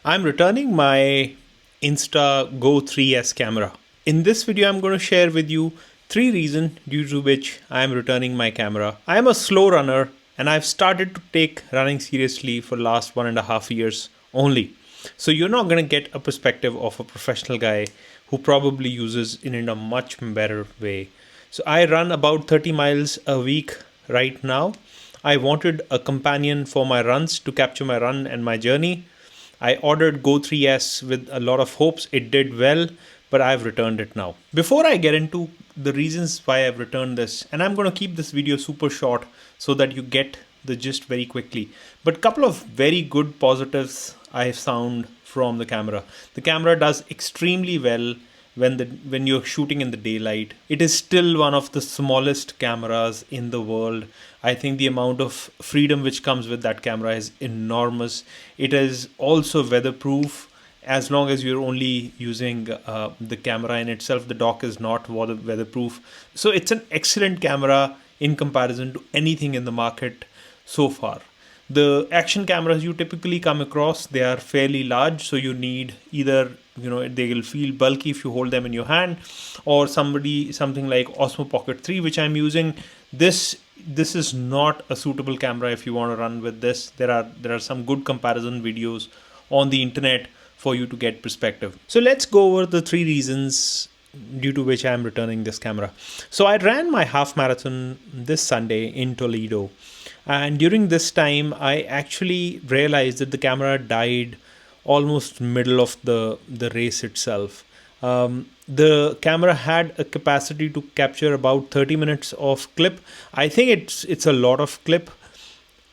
I'm returning my Insta Go 3S camera. In this video, I'm going to share with you 3 reasons due to which I am returning my camera. I am a slow runner and I've started to take running seriously for last 1.5 years only. So you're not going to get a perspective of a professional guy who probably uses it in a much better way. So I run about 30 miles a week right now. I wanted a companion for my runs to capture my run and my journey. I ordered Go 3S with a lot of hopes. It did well, but I've returned it now. Before I get into the reasons why I've returned this, and I'm going to keep this video super short so that you get the gist very quickly. But a couple of very good positives I found from the camera. The camera does extremely well when you're shooting in the daylight. It is still one of the smallest cameras in the world. I think the amount of freedom which comes with that camera is enormous. It is also weatherproof as long as you're only using the camera in itself. The dock is not weatherproof. So it's an excellent camera in comparison to anything in the market so far. The action cameras you typically come across, they are fairly large, so you need either, they will feel bulky if you hold them in your hand, or something like Osmo Pocket 3, which I'm using. This is not a suitable camera if you want to run with this. There are some good comparison videos on the internet for you to get perspective. So let's go over the 3 reasons due to which I am returning this camera. So I ran my half marathon this Sunday in Toledo. And during this time, I actually realized that the camera died almost middle of the race itself. The camera had a capacity to capture about 30 minutes of clip. I think it's a lot of clip,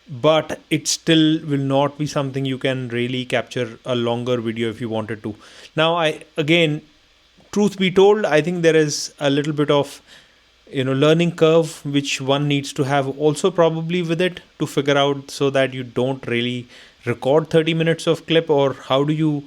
but it still will not be something you can really capture a longer video if you wanted to. Now, truth be told, I think there is a little bit of learning curve which one needs to have also probably with it to figure out, so that you don't really record 30 minutes of clip, or how do you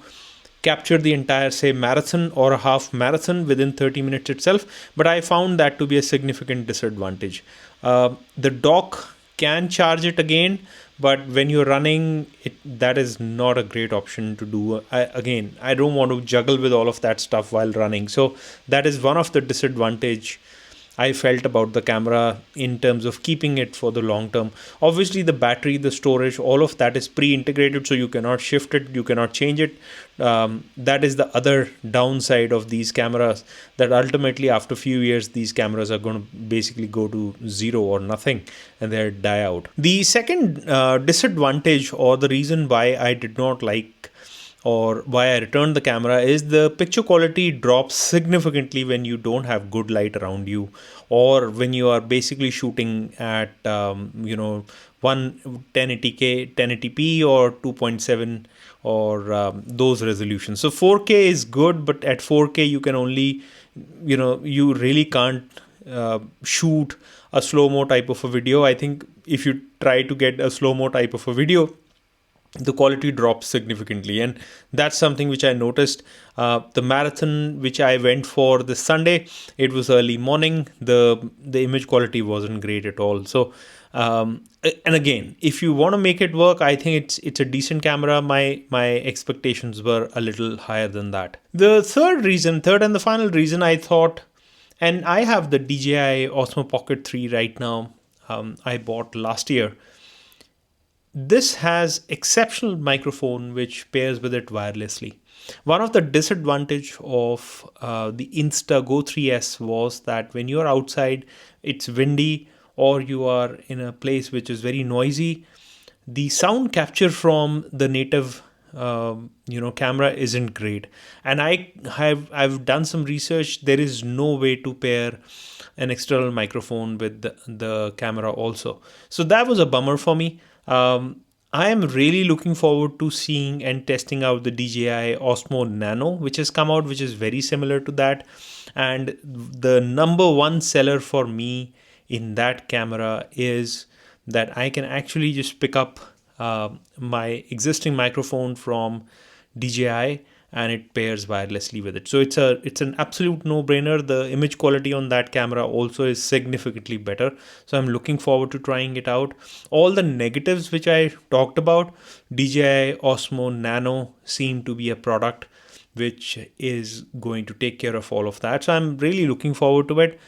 capture the entire, say, marathon or a half marathon within 30 minutes itself. But I found that to be a significant disadvantage. The dock can charge it again, but when you're running it, that is not a great option to do. I don't want to juggle with all of that stuff while running, so that is one of the disadvantage I felt about the camera in terms of keeping it for the long term. Obviously, the battery, the storage, all of that is pre-integrated, so you cannot shift it, you cannot change it. That is the other downside of these cameras, that ultimately after a few years, these cameras are going to basically go to zero or nothing and they'll die out. The second disadvantage, or the reason why I did not like or why I returned the camera, is the picture quality drops significantly when you don't have good light around you, or when you are basically shooting at 1080p or 2.7 or those resolutions. So 4K is good, but at 4K you can only, you really can't shoot a slow-mo type of a video. I think if you try to get a slow-mo type of a video, the quality drops significantly, and that's something which I noticed. The marathon which I went for this Sunday, it was early morning. The image quality wasn't great at all. So and again, if you want to make it work, I think it's a decent camera. My expectations were a little higher than that. The third and the final reason, I thought, and I have the DJI Osmo Pocket 3 right now. I bought last year. This has exceptional microphone which pairs with it wirelessly. One of the disadvantage of the Insta Go 3S was that when you're outside, it's windy, or you are in a place which is very noisy, the sound capture from the native camera isn't great. And I've done some research. There is no way to pair an external microphone with the camera also. So that was a bummer for me. I am really looking forward to seeing and testing out the DJI Osmo Nano, which has come out, which is very similar to that. And the number one seller for me in that camera is that I can actually just pick up my existing microphone from DJI and it pairs wirelessly with it. So it's an absolute no-brainer. The image quality on that camera also is significantly better. So I'm looking forward to trying it out. All the negatives which I talked about, DJI Osmo Nano seem to be a product which is going to take care of all of that. So I'm really looking forward to it.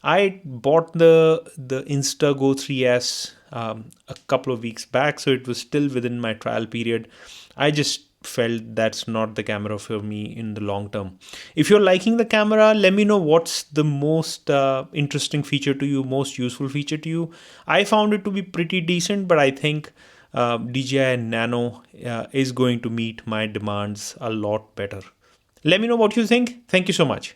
I bought the Insta Go 3S a couple of weeks back, so it was still within my trial period. I just felt that's not the camera for me in the long term. If you're liking the camera, let me know what's the most interesting feature to you, most useful feature to you. I found it to be pretty decent, but I think DJI Nano is going to meet my demands a lot better. Let me know what you think. Thank you so much.